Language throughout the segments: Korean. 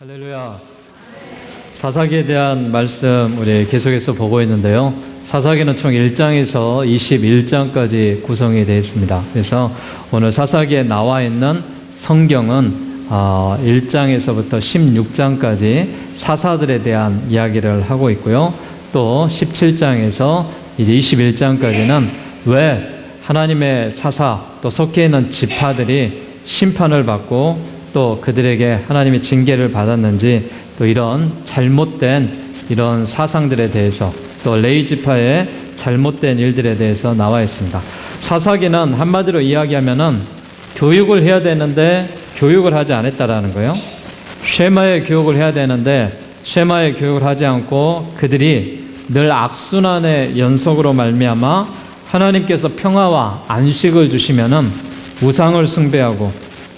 할렐루야. 사사기에 대한 말씀 우리 계속해서 보고 있는데요. 사사기는 총 1장에서 21장까지 구성이 되어 있습니다. 그래서 오늘 사사기에 나와 있는 성경은 1장에서부터 16장까지 사사들에 대한 이야기를 하고 있고요. 또 17장에서 이제 21장까지는 왜 하나님의 사사 또 속해 있는 지파들이 심판을 받고 또 그들에게 하나님의 징계를 받았는지 또 이런 잘못된 이런 사상들에 대해서 또 레위 지파의 잘못된 일들에 대해서 나와 있습니다. 사사기는 한마디로 이야기하면은 교육을 해야 되는데 교육을 하지 않았다라는 거예요. 쉐마의 교육을 해야 되는데 쉐마의 교육을 하지 않고 그들이 늘 악순환의 연속으로 말미암아 하나님께서 평화와 안식을 주시면은 우상을 숭배하고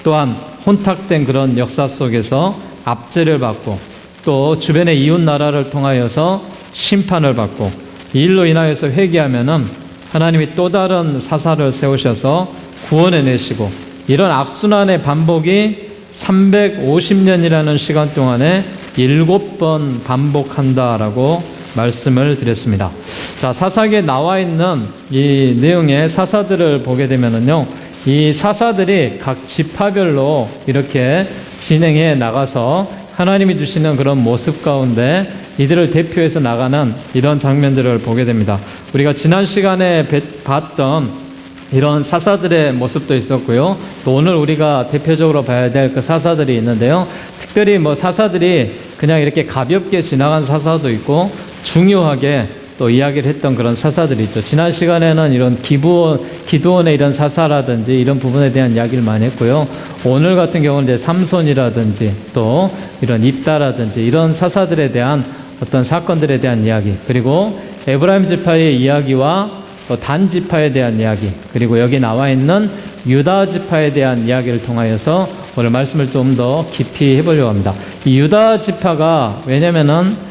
또한 혼탁된 그런 역사 속에서 압제를 받고 또 주변의 이웃 나라를 통하여서 심판을 받고 이 일로 인하여서 회개하면은 하나님이 또 다른 사사를 세우셔서 구원해 내시고 이런 악순환의 반복이 350년이라는 시간 동안에 7번 반복한다라고 말씀을 드렸습니다. 자, 사사기에 나와 있는 이 내용의 사사들을 보게 되면은요, 이 사사들이 각 지파별로 이렇게 진행해 나가서 하나님이 주시는 그런 모습 가운데 이들을 대표해서 나가는 이런 장면들을 보게 됩니다. 우리가 지난 시간에 봤던 이런 사사들의 모습도 있었고요. 또 오늘 우리가 대표적으로 봐야 될 그 사사들이 있는데요. 특별히 사사들이 그냥 이렇게 가볍게 지나간 사사도 있고 중요하게 또 이야기를 했던 그런 사사들이 있죠. 지난 시간에는 이런 기드온의 이런 사사라든지 이런 부분에 대한 이야기를 많이 했고요. 오늘 같은 경우는 이제 삼손이라든지 또 이런 입다라든지 이런 사사들에 대한 어떤 사건들에 대한 이야기, 그리고 에브라임 지파의 이야기와 또 단 지파에 대한 이야기, 그리고 여기 나와 있는 유다 지파에 대한 이야기를 통하여서 오늘 말씀을 좀 더 깊이 해보려고 합니다. 이 유다 지파가 왜냐면은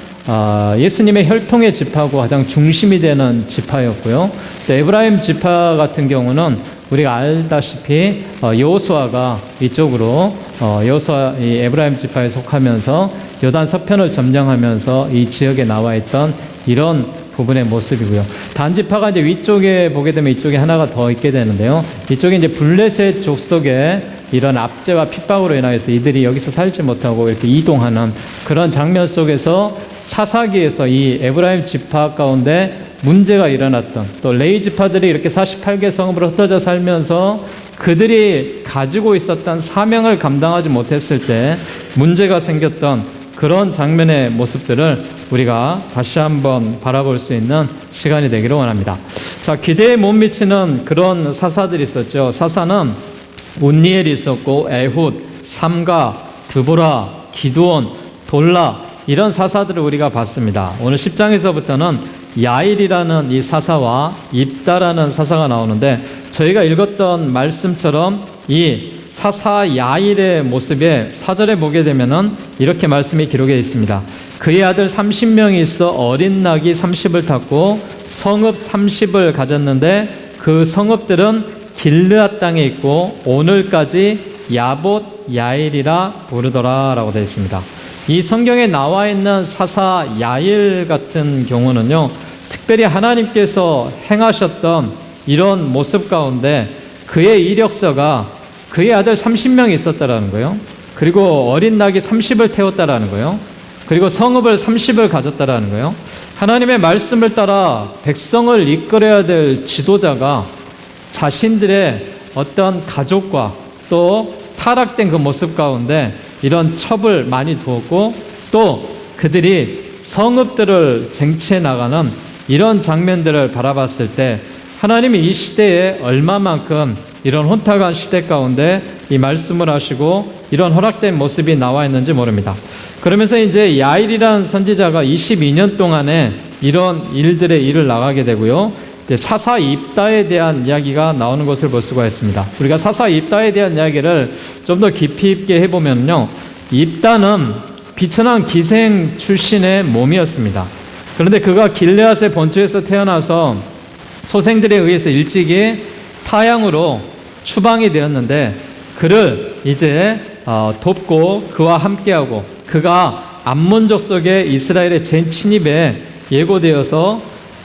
예수님의 혈통의 지파고 가장 중심이 되는 지파였고요. 또 에브라임 지파 같은 경우는 우리가 알다시피 여호수아가 이쪽으로 여호수아 이 에브라임 지파에 속하면서 요단 서편을 점령하면서 이 지역에 나와 있던 이런 부분의 모습이고요. 단 지파가 이제 위쪽에 보게 되면 이쪽에 하나가 더 있게 되는데요. 이쪽에 이제 블레셋 족속의 이런 압제와 핍박으로 인하여서 이들이 여기서 살지 못하고 이렇게 이동하는 그런 장면 속에서 사사기에서 이 에브라임 지파 가운데 문제가 일어났던 또 레위 지파들이 이렇게 48개 성읍으로 흩어져 살면서 그들이 가지고 있었던 사명을 감당하지 못했을 때 문제가 생겼던 그런 장면의 모습들을 우리가 다시 한번 바라볼 수 있는 시간이 되기를 원합니다. 자, 기대에 못 미치는 그런 사사들이 있었죠. 사사는 운니엘이 있었고 에훗, 삼가, 드보라, 기드온, 돌라 이런 사사들을 우리가 봤습니다. 오늘 10장에서부터는 야일이라는 이 사사와 입다라는 사사가 나오는데 저희가 읽었던 말씀처럼 이 사사 야일의 모습에 사절에 보게 되면은 이렇게 말씀이 기록되어 있습니다. 그의 아들 30명이 있어 어린 낙이 30을 탔고 성읍 30을 가졌는데 그 성읍들은 길르앗 땅에 있고 오늘까지 야봇 야일이라 부르더라라고 되어 있습니다. 이 성경에 나와 있는 사사 야일 같은 경우는요, 특별히 하나님께서 행하셨던 이런 모습 가운데 그의 이력서가 그의 아들 30명이 있었다라는 거예요. 그리고 어린 낙이 30을 태웠다라는 거예요. 그리고 성읍을 30을 가졌다라는 거예요. 하나님의 말씀을 따라 백성을 이끌어야 될 지도자가 자신들의 어떤 가족과 또 타락된 그 모습 가운데 이런 첩을 많이 두었고 또 그들이 성읍들을 쟁취해 나가는 이런 장면들을 바라봤을 때 하나님이 이 시대에 얼마만큼 이런 혼탁한 시대 가운데 이 말씀을 하시고 이런 허락된 모습이 나와 있는지 모릅니다. 그러면서 이제 야일이라는 선지자가 22년 동안에 이런 일들의 일을 나가게 되고요. 이제 사사 입다에 대한 이야기가 나오는 것을 볼 수가 있습니다. 우리가 사사 입다에 대한 이야기를 좀 더 깊이 있게 해보면요, 입다는 비천한 기생 출신의 몸이었습니다. 그런데 그가 길르앗의 본초에서 태어나서 소생들에 의해서 일찍이 타향으로 추방이 되었는데 그를 이제 돕고 그와 함께하고 그가 암몬족 속의 이스라엘의 재침입에 예고되어서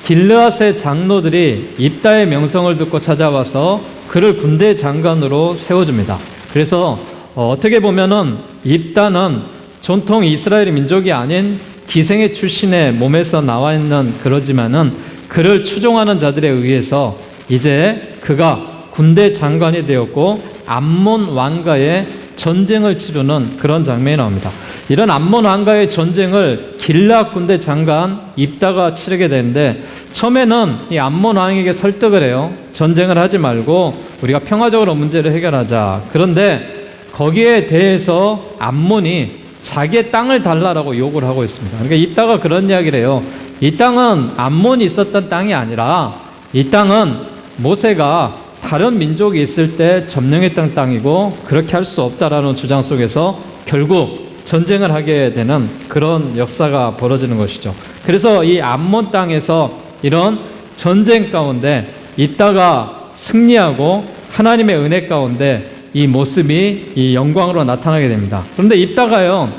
길르앗의 장로들이 입다의 명성을 듣고 찾아와서 그를 군대 장관으로 세워줍니다. 그래서 어떻게 보면은 입다는 전통 이스라엘 민족이 아닌 기생의 출신의 몸에서 나와 있는 그러지만은 그를 추종하는 자들에 의해서 이제 그가 군대 장관이 되었고 암몬 왕과의 전쟁을 치르는 그런 장면이 나옵니다. 이런 암몬 왕과의 전쟁을 길르앗 군대 장관 입다가 치르게 되는데 처음에는 이 암몬 왕에게 설득을 해요. 전쟁을 하지 말고 우리가 평화적으로 문제를 해결하자. 그런데 거기에 대해서 암몬이 자기의 땅을 달라라고 요구를 하고 있습니다. 그러니까 입다가 그런 이야기를 해요. 이 땅은 암몬이 있었던 땅이 아니라 이 땅은 모세가 다른 민족이 있을 때 점령했던 땅이고 그렇게 할 수 없다라는 주장 속에서 결국 전쟁을 하게 되는 그런 역사가 벌어지는 것이죠. 그래서 이 암몬 땅에서 이런 전쟁 가운데 입다가 승리하고 하나님의 은혜 가운데 이 모습이 이 영광으로 나타나게 됩니다. 그런데 입다가요,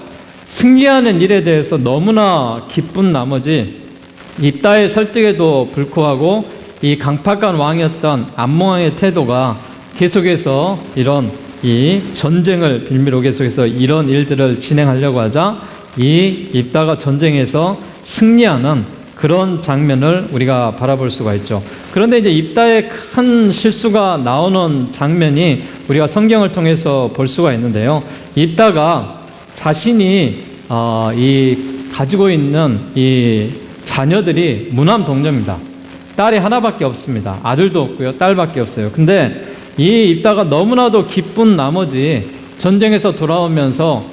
승리하는 일에 대해서 너무나 기쁜 나머지 입다의 설득에도 불구하고 이 강팍한 왕이었던 암몬 왕의 태도가 계속해서 이런 이 전쟁을 빌미로 계속해서 이런 일들을 진행하려고 하자 이 입다가 전쟁에서 승리하는 그런 장면을 우리가 바라볼 수가 있죠. 그런데 이제 입다의 큰 실수가 나오는 장면이 우리가 성경을 통해서 볼 수가 있는데요. 입다가 자신이 이 가지고 있는 이 자녀들이 무남 동녀입니다. 딸이 하나밖에 없습니다. 아들도 없고요, 딸밖에 없어요. 근데 이 입다가 너무나도 기쁜 나머지 전쟁에서 돌아오면서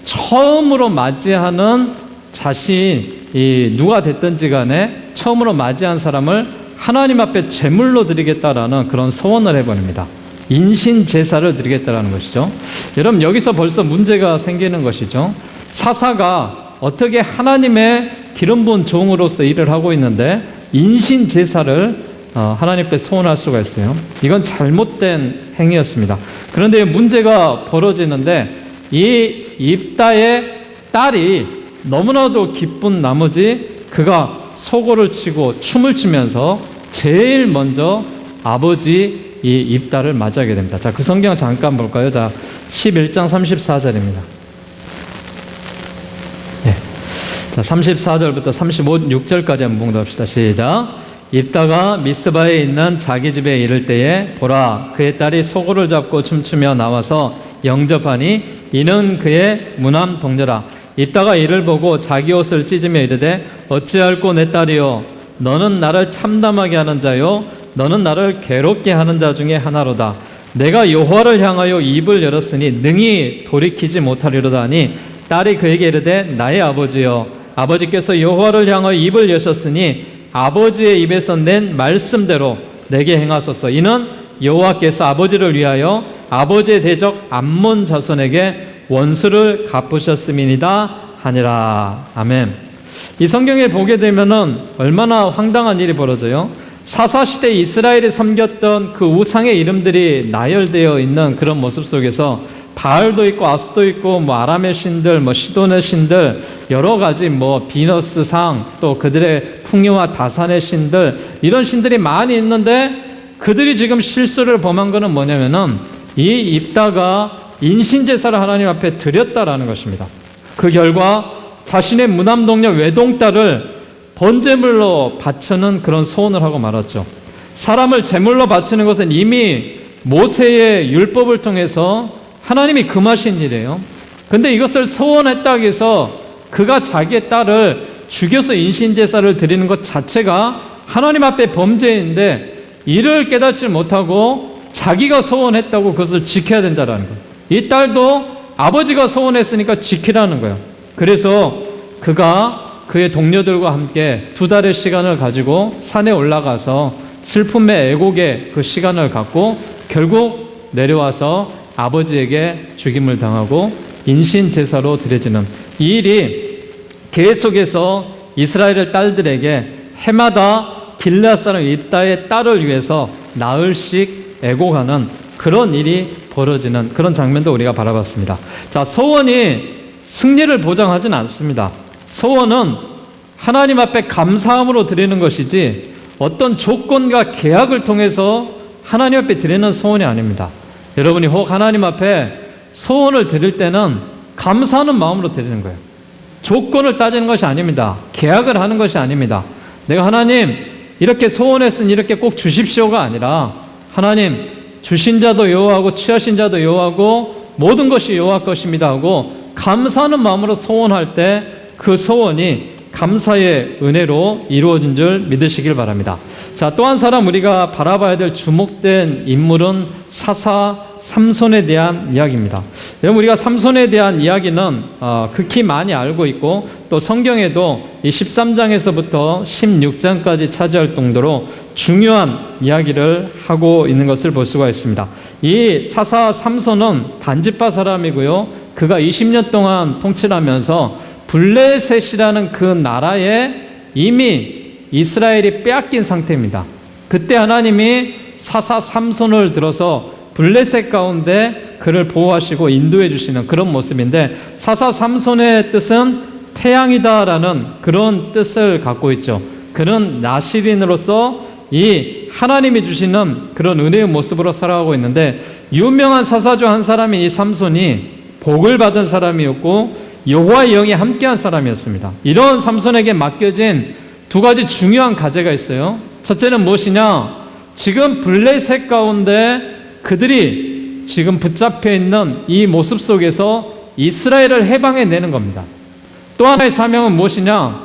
처음으로 맞이하는 자신이 누가 됐든지 간에 처음으로 맞이한 사람을 하나님 앞에 제물로 드리겠다라는 그런 소원을 해버립니다. 인신 제사를 드리겠다라는 것이죠. 여러분, 여기서 벌써 문제가 생기는 것이죠. 사사가 어떻게 하나님의 기름 부은 종으로서 일을 하고 있는데 인신 제사를 하나님 앞에 소원할 수가 있어요. 이건 잘못된 행위였습니다. 그런데 문제가 벌어지는데 이 입다의 딸이 너무나도 기쁜 나머지 그가 소고를 치고 춤을 추면서 제일 먼저 아버지 이 입다를 맞이하게 됩니다. 자, 그 성경 잠깐 볼까요? 자, 11장 34절입니다. 네. 자, 34절부터 36절까지 한번 봉독합시다. 시작. 입다가 미스바에 있는 자기 집에 이를 때에 보라, 그의 딸이 소고를 잡고 춤추며 나와서 영접하니 이는 그의 무남 동료라. 입다가 이를 보고 자기 옷을 찢으며 이르되 어찌할꼬 내 딸이요, 너는 나를 참담하게 하는 자요, 너는 나를 괴롭게 하는 자 중에 하나로다. 내가 여호와를 향하여 입을 열었으니 능히 돌이키지 못하리로다 하니 딸이 그에게 이르되 나의 아버지여, 아버지께서 여호와를 향하여 입을 여셨으니 아버지의 입에서 낸 말씀대로 내게 행하소서. 이는 여호와께서 아버지를 위하여 아버지의 대적 암몬 자손에게 원수를 갚으셨음이니이다 하니라. 아멘. 이 성경에 보게 되면은 얼마나 황당한 일이 벌어져요. 사사시대 이스라엘이 섬겼던 그 우상의 이름들이 나열되어 있는 그런 모습 속에서 바알도 있고 아수도 있고 뭐 아람의 신들, 뭐 시돈의 신들, 여러 가지 뭐 비너스 상, 또 그들의 풍요와 다산의 신들, 이런 신들이 많이 있는데 그들이 지금 실수를 범한 것은 뭐냐면은 이 입다가 인신제사를 하나님 앞에 드렸다라는 것입니다. 그 결과 자신의 무남 동료 외동딸을 번제물로 바치는 그런 소원을 하고 말았죠. 사람을 제물로 바치는 것은 이미 모세의 율법을 통해서 하나님이 금하신 일이에요. 근데 이것을 소원했다고 해서 그가 자기의 딸을 죽여서 인신제사를 드리는 것 자체가 하나님 앞에 범죄인데 이를 깨닫지 못하고 자기가 소원했다고 그것을 지켜야 된다는 거예요. 이 딸도 아버지가 소원했으니까 지키라는 거예요. 그래서 그가 그의 동료들과 함께 2달의 시간을 가지고 산에 올라가서 슬픔의 애곡의 그 시간을 갖고 결국 내려와서 아버지에게 죽임을 당하고 인신제사로 드려지는 이 일이 계속해서 이스라엘 딸들에게 해마다 길르앗 사람 입다의 딸을 위해서 나흘씩 애곡하는 그런 일이 벌어지는 그런 장면도 우리가 바라봤습니다. 자, 소원이 승리를 보장하진 않습니다. 소원은 하나님 앞에 감사함으로 드리는 것이지 어떤 조건과 계약을 통해서 하나님 앞에 드리는 소원이 아닙니다. 여러분이 혹 하나님 앞에 소원을 드릴 때는 감사하는 마음으로 드리는 거예요. 조건을 따지는 것이 아닙니다. 계약을 하는 것이 아닙니다. 내가 하나님 이렇게 소원했으니 이렇게 꼭 주십시오가 아니라 하나님 주신 자도 여호와고 취하신 자도 여호와고 모든 것이 여호와 것입니다 하고 감사하는 마음으로 소원할 때 그 소원이 감사의 은혜로 이루어진 줄 믿으시길 바랍니다. 자, 또 한 사람 우리가 바라봐야 될 주목된 인물은 사사 삼손에 대한 이야기입니다. 여러분 우리가 삼손에 대한 이야기는 극히 많이 알고 있고 또 성경에도 이 13장에서부터 16장까지 차지할 정도로 중요한 이야기를 하고 있는 것을 볼 수가 있습니다. 이 사사 삼손은 단지파 사람이고요. 그가 20년 동안 통치를 하면서 블레셋이라는 그 나라에 이미 이스라엘이 빼앗긴 상태입니다. 그때 하나님이 사사 삼손을 들어서 블레셋 가운데 그를 보호하시고 인도해 주시는 그런 모습인데 사사 삼손의 뜻은 태양이다라는 그런 뜻을 갖고 있죠. 그는 나시린으로서 이 하나님이 주시는 그런 은혜의 모습으로 살아가고 있는데 유명한 사사 중 한 사람인 이 삼손이 복을 받은 사람이었고 여호와의 영이 함께한 사람이었습니다. 이런 삼손에게 맡겨진 두 가지 중요한 과제가 있어요. 첫째는 무엇이냐? 지금 블레셋 가운데 그들이 지금 붙잡혀 있는 이 모습 속에서 이스라엘을 해방해내는 겁니다. 또 하나의 사명은 무엇이냐?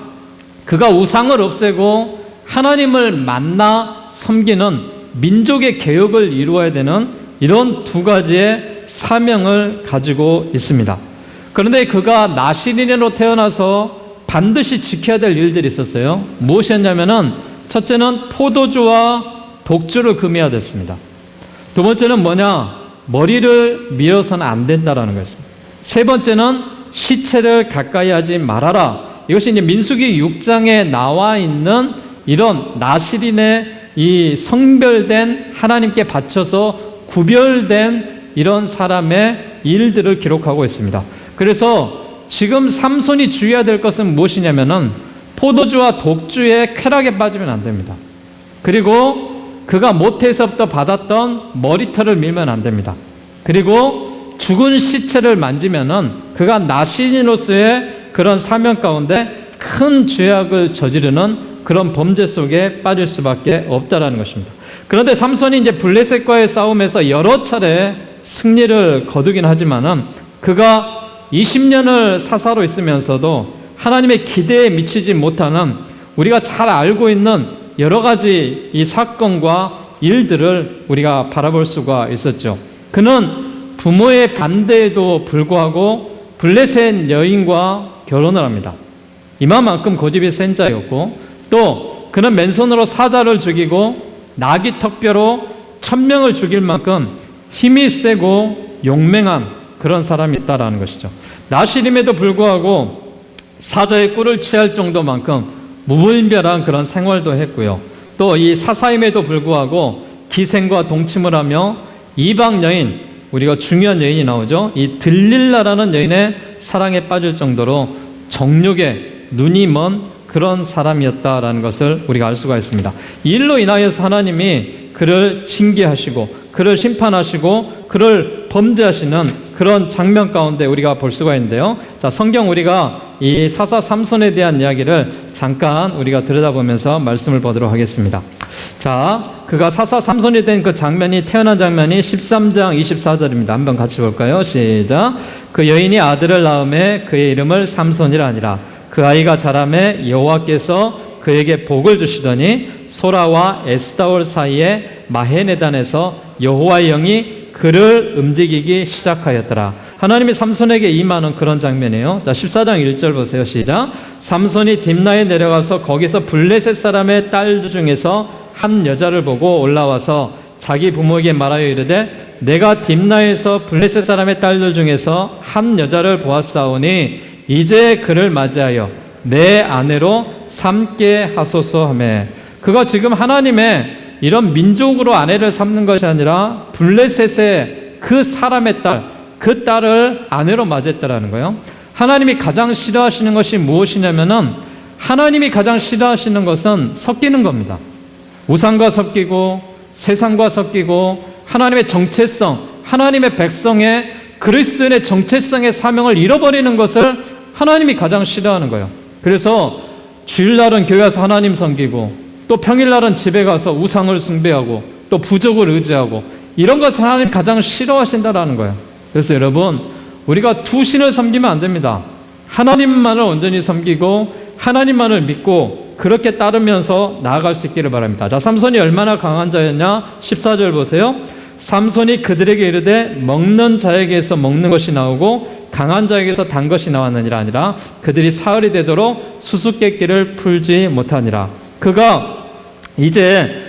그가 우상을 없애고 하나님을 만나 섬기는 민족의 개혁을 이루어야 되는 이런 두 가지의 사명을 가지고 있습니다. 그런데 그가 나시린으로 태어나서 반드시 지켜야 될 일들이 있었어요. 무엇이었냐면은 첫째는 포도주와 독주를 금해야 됐습니다. 두 번째는 뭐냐? 머리를 밀어서는 안 된다라는 것입니다. 세 번째는 시체를 가까이 하지 말아라. 이것이 이제 민수기 6장에 나와 있는 이런 나시린의 이 성별된 하나님께 바쳐서 구별된 이런 사람의 일들을 기록하고 있습니다. 그래서 지금 삼손이 주의해야 될 것은 무엇이냐면은 포도주와 독주의 쾌락에 빠지면 안 됩니다. 그리고 그가 모태에서부터 받았던 머리털을 밀면 안 됩니다. 그리고 죽은 시체를 만지면은 그가 나시린으로서의 그런 사명 가운데 큰 죄악을 저지르는 그런 범죄 속에 빠질 수밖에 없다라는 것입니다. 그런데 삼손이 이제 블레셋과의 싸움에서 여러 차례 승리를 거두긴 하지만은 그가 20년을 사사로 있으면서도 하나님의 기대에 미치지 못하는 우리가 잘 알고 있는 여러 가지 이 사건과 일들을 우리가 바라볼 수가 있었죠. 그는 부모의 반대에도 불구하고 블레셋 여인과 결혼을 합니다. 이만큼 고집이 센 자였고 또 그는 맨손으로 사자를 죽이고 나귀 턱뼈로 1000명을 죽일 만큼 힘이 세고 용맹한 그런 사람이 있다라는 것이죠. 나시림에도 불구하고 사자의 꿀을 취할 정도만큼 무분별한 그런 생활도 했고요. 또 이 사사임에도 불구하고 기생과 동침을 하며 이방 여인, 우리가 중요한 여인이 나오죠. 이 들릴라라는 여인의 사랑에 빠질 정도로 정욕에 눈이 먼 그런 사람이었다라는 것을 우리가 알 수가 있습니다. 이 일로 인하여서 하나님이 그를 징계하시고 그를 심판하시고 그를 범죄하시는 그런 장면 가운데 우리가 볼 수가 있는데요. 자, 성경 우리가 이 사사 삼손에 대한 이야기를 잠깐 우리가 들여다보면서 말씀을 보도록 하겠습니다. 자, 그가 사사 삼손이 된 그 장면이 태어난 장면이 13장 24절입니다. 한번 같이 볼까요? 시작. 그 여인이 아들을 낳음에 그의 이름을 삼손이라 하니라. 그 아이가 자라매 여호와께서 그에게 복을 주시더니 소라와 에스다올 사이에 마헤네단에서 여호와의 영이 그를 움직이기 시작하였더라. 하나님이 삼손에게 임하는 그런 장면이에요. 자, 14장 1절 보세요. 시작. 삼손이 딥나에 내려가서 거기서 블레셋 사람의 딸 중에서 한 여자를 보고 올라와서 자기 부모에게 말하여 이르되 내가 딥나에서 블레셋 사람의 딸들 중에서 한 여자를 보았사오니 이제 그를 맞이하여 내 아내로 삼게 하소서 하매. 그가 지금 하나님의 이런 민족으로 아내를 삼는 것이 아니라 블레셋의 그 사람의 딸, 그 딸을 아내로 맞이했다라는 거예요. 하나님이 가장 싫어하시는 것이 무엇이냐면은 하나님이 가장 싫어하시는 것은 섞이는 겁니다. 우상과 섞이고 세상과 섞이고 하나님의 정체성, 하나님의 백성의 그리스도인의 정체성의 사명을 잃어버리는 것을 하나님이 가장 싫어하는 거예요. 그래서 주일날은 교회 와서 하나님 섬기고 또 평일날은 집에 가서 우상을 숭배하고 또 부족을 의지하고 이런 것을 하나님 가장 싫어하신다라는 거예요. 그래서 여러분, 우리가 두 신을 섬기면 안 됩니다. 하나님만을 온전히 섬기고 하나님만을 믿고 그렇게 따르면서 나아갈 수 있기를 바랍니다. 자, 삼손이 얼마나 강한 자였냐? 14절 보세요. 삼손이 그들에게 이르되 먹는 자에게서 먹는 것이 나오고 강한 자에게서 단 것이 나왔느니라 아니라 그들이 사흘이 되도록 수수께끼를 풀지 못하니라. 그가 이제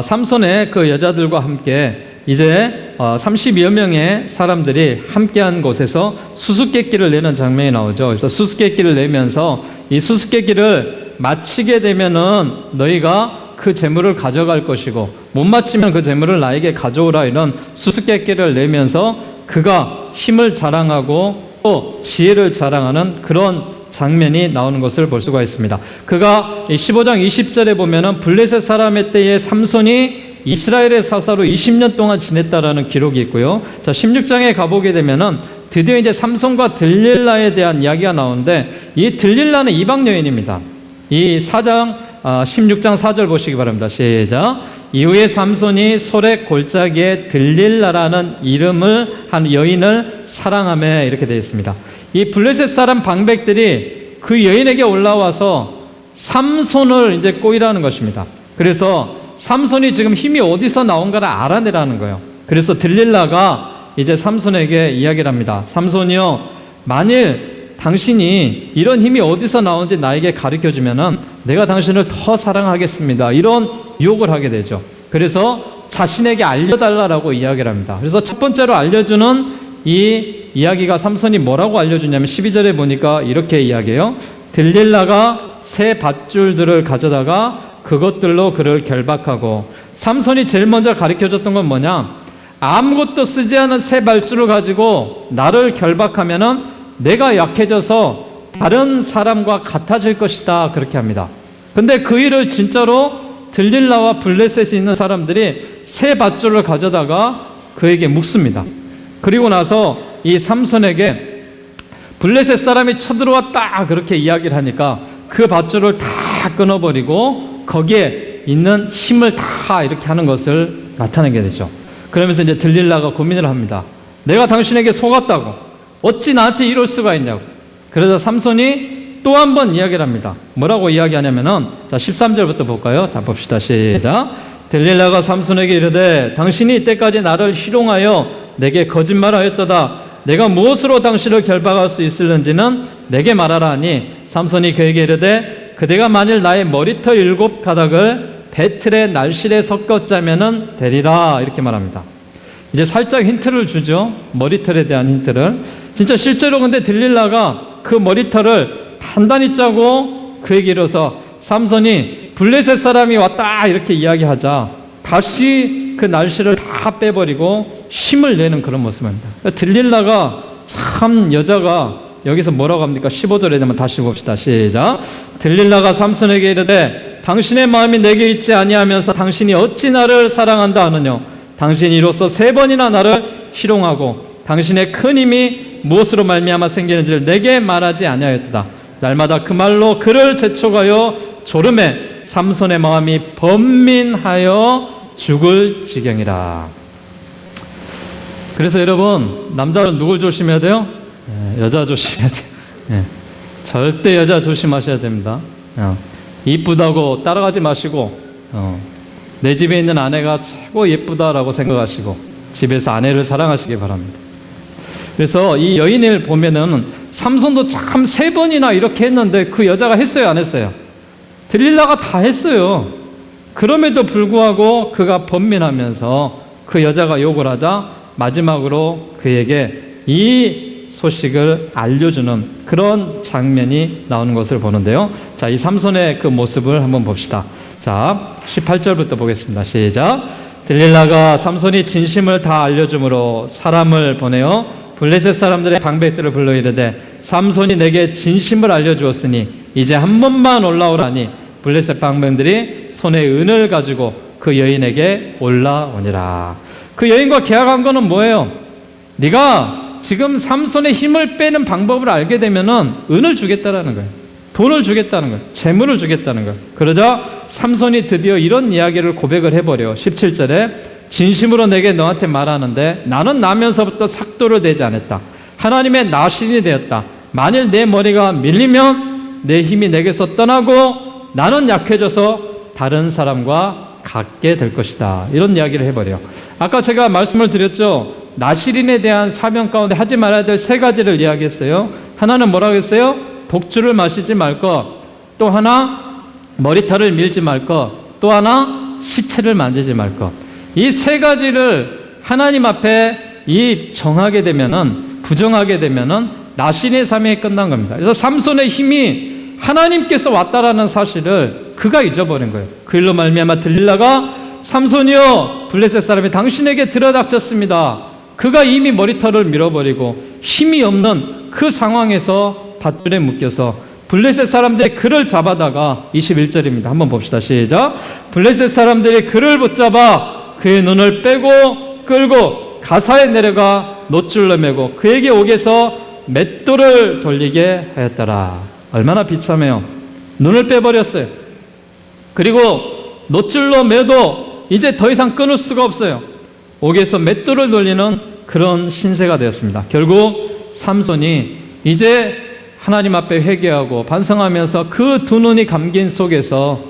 삼손의 그 여자들과 함께 이제 32여 명의 사람들이 함께한 곳에서 수수께끼를 내는 장면이 나오죠. 그래서 수수께끼를 내면서 이 수수께끼를 마치게 되면은 너희가 그 재물을 가져갈 것이고 못 마치면 그 재물을 나에게 가져오라, 이런 수수께끼를 내면서 그가 힘을 자랑하고 또 지혜를 자랑하는 그런 장면이 나오는 것을 볼 수가 있습니다. 그가 15장 20절에 보면은 블레셋 사람의 때에 삼손이 이스라엘의 사사로 20년 동안 지냈다라는 기록이 있고요. 자, 16장에 가보게 되면은 드디어 이제 삼손과 들릴라에 대한 이야기가 나오는데 이 들릴라는 이방 여인입니다. 이 16장 4절 보시기 바랍니다. 시작. 이후에 삼손이 소렉 골짜기에 들릴라라는 이름을 한 여인을 사랑하며, 이렇게 되어 있습니다. 이 블레셋 사람 방백들이 그 여인에게 올라와서 삼손을 이제 꼬이라는 것입니다. 그래서 삼손이 지금 힘이 어디서 나온가를 알아내라는 거예요. 그래서 들릴라가 이제 삼손에게 이야기를 합니다. 삼손이요, 만일 당신이 이런 힘이 어디서 나오는지 나에게 가르쳐주면은 내가 당신을 더 사랑하겠습니다, 이런 유혹을 하게 되죠. 그래서 자신에게 알려달라고 이야기를 합니다. 그래서 첫 번째로 알려주는 이 이야기가 삼손이 뭐라고 알려주냐면 12절에 보니까 이렇게 이야기해요. 들릴라가 새 밧줄들을 가져다가 그것들로 그를 결박하고, 삼손이 제일 먼저 가르쳐줬던 건 뭐냐? 아무것도 쓰지 않은 새 밧줄을 가지고 나를 결박하면은 내가 약해져서 다른 사람과 같아질 것이다, 그렇게 합니다. 근데 그 일을 진짜로 들릴라와 블레셋이 있는 사람들이 새 밧줄을 가져다가 그에게 묶습니다. 그리고 나서 이 삼손에게 블레셋 사람이 쳐들어왔다, 그렇게 이야기를 하니까 그 밧줄을 다 끊어버리고 거기에 있는 힘을 다 이렇게 하는 것을 나타내게 되죠. 그러면서 이제 들릴라가 고민을 합니다. 내가 당신에게 속았다고, 어찌 나한테 이럴 수가 있냐고. 그래서 삼손이 또 한 번 이야기를 합니다. 뭐라고 이야기하냐면은, 자, 13절부터 볼까요? 다 봅시다. 시작. 들릴라가 삼손에게 이르되 당신이 이때까지 나를 희롱하여 내게 거짓말하였도다. 내가 무엇으로 당신을 결박할 수 있을는지는 내게 말하라 하니, 삼손이 그에게 이르되 그대가 만일 나의 머리털 7가닥을 배틀의 날실에 섞어 짜면은 되리라, 이렇게 말합니다. 이제 살짝 힌트를 주죠. 머리털에 대한 힌트를. 진짜 실제로 근데 들릴라가 그 머리털을 단단히 짜고 그에게 이르러서 삼손이 블레셋 사람이 왔다, 이렇게 이야기하자 다시 그 날실을 다 빼버리고 힘을 내는 그런 모습입니다. 들릴라가 참 여자가, 여기서 뭐라고 합니까? 15절에 되면 다시 봅시다. 시작. 들릴라가 삼손에게 이르되 당신의 마음이 내게 있지 아니하면서 당신이 어찌 나를 사랑한다 하느뇨? 당신이 이로써 3번이나 나를 희롱하고 당신의 큰 힘이 무엇으로 말미암아 생기는지를 내게 말하지 아니하였도다. 날마다 그 말로 그를 재촉하여 졸음에 삼손의 마음이 번민하여 죽을 지경이라. 그래서 여러분, 남자는 누굴 조심해야 돼요? 여자 조심해야 돼요. 절대 여자 조심하셔야 됩니다. 이쁘다고 따라가지 마시고, 내 집에 있는 아내가 최고 예쁘다라고 생각하시고 집에서 아내를 사랑하시기 바랍니다. 그래서 이 여인을 보면은 삼손도 참 3번이나 이렇게 했는데 그 여자가 했어요, 안 했어요? 들릴라가 다 했어요. 그럼에도 불구하고 그가 번민하면서 그 여자가 욕을 하자 마지막으로 그에게 이 소식을 알려주는 그런 장면이 나오는 것을 보는데요. 자, 이 삼손의 그 모습을 한번 봅시다. 자, 18절부터 보겠습니다. 시작. 들릴라가 삼손이 진심을 다 알려줌으로 사람을 보내어 블레셋 사람들의 방백들을 불러 이르되 삼손이 내게 진심을 알려주었으니 이제 한 번만 올라오라니 블레셋 방병들이 손에 은을 가지고 그 여인에게 올라오니라. 그 여인과 계약한 거는 뭐예요? 네가 지금 삼손의 힘을 빼는 방법을 알게 되면은 은을 주겠다라는 거예요. 돈을 주겠다는 거예요. 재물을 주겠다는 거예요. 그러자 삼손이 드디어 이런 이야기를 고백을 해버려. 17절에 진심으로 내게 너한테 말하는데 나는 나면서부터 삭도를 대지 않았다. 하나님의 나신이 되었다. 만일 내 머리가 밀리면 내 힘이 내게서 떠나고 나는 약해져서 다른 사람과 같게 될 것이다. 이런 이야기를 해버려. 아까 제가 말씀을 드렸죠. 나실인에 대한 사명 가운데 하지 말아야 될 세 가지를 이야기했어요. 하나는 뭐라고 했어요? 독주를 마시지 말 것. 또 하나 머리털을 밀지 말 것. 또 하나 시체를 만지지 말 것. 이 세 가지를 하나님 앞에 정하게 되면은, 부정하게 되면은 나신의 사명이 끝난 겁니다. 그래서 삼손의 힘이 하나님께서 왔다라는 사실을 그가 잊어버린 거예요. 그 일로 말미암아 들릴라가 삼손이여 블레셋 사람이 당신에게 들어닥쳤습니다. 그가 이미 머리털을 밀어버리고 힘이 없는 그 상황에서 밧줄에 묶여서 블레셋 사람들이 그를 잡아다가 21절입니다. 한번 봅시다. 시작. 블레셋 사람들이 그를 붙잡아 그의 눈을 빼고 끌고 가사에 내려가 놋줄로 매고 그에게 옥에서 맷돌을 돌리게 하였더라. 얼마나 비참해요. 눈을 빼버렸어요. 그리고 놋줄로 매도 이제 더 이상 끊을 수가 없어요. 옥에서 맷돌을 돌리는 그런 신세가 되었습니다. 결국 삼손이 이제 하나님 앞에 회개하고 반성하면서 그 두 눈이 감긴 속에서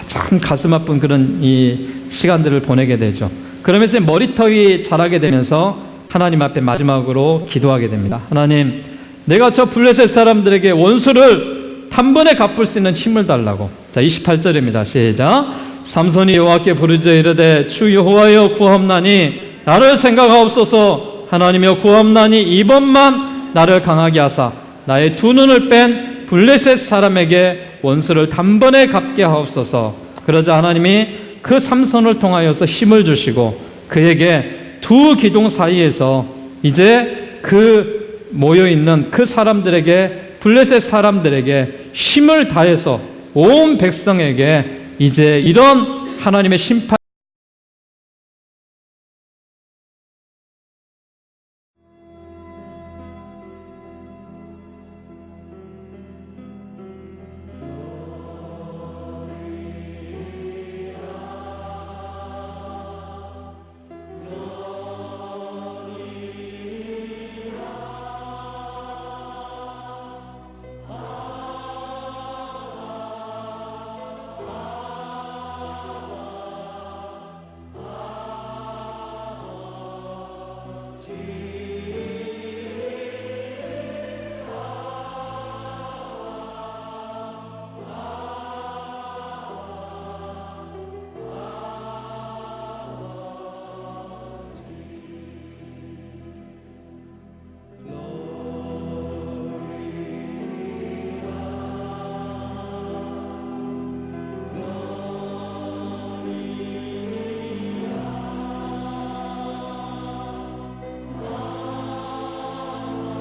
참 가슴 아픈 그런 이 시간들을 보내게 되죠. 그러면서 머리털이 자라게 되면서 하나님 앞에 마지막으로 기도하게 됩니다. 하나님, 내가 저 블레셋 사람들에게 원수를 단번에 갚을 수 있는 힘을 달라고. 자, 28절입니다. 시작. 삼손이 여호와께 부르짖어 이르되 주 여호와여 구하옵나니 나를 생각하옵소서. 하나님여 구하옵나니 이번만 나를 강하게 하사 나의 두 눈을 뺀 블레셋 사람에게 원수를 단번에 갚게 하옵소서. 그러자 하나님이 그 삼손을 통하여서 힘을 주시고 그에게 두 기둥 사이에서 이제 그 모여있는 그 사람들에게, 블레셋 사람들에게 힘을 다해서 온 백성에게 이제 이런 하나님의 심판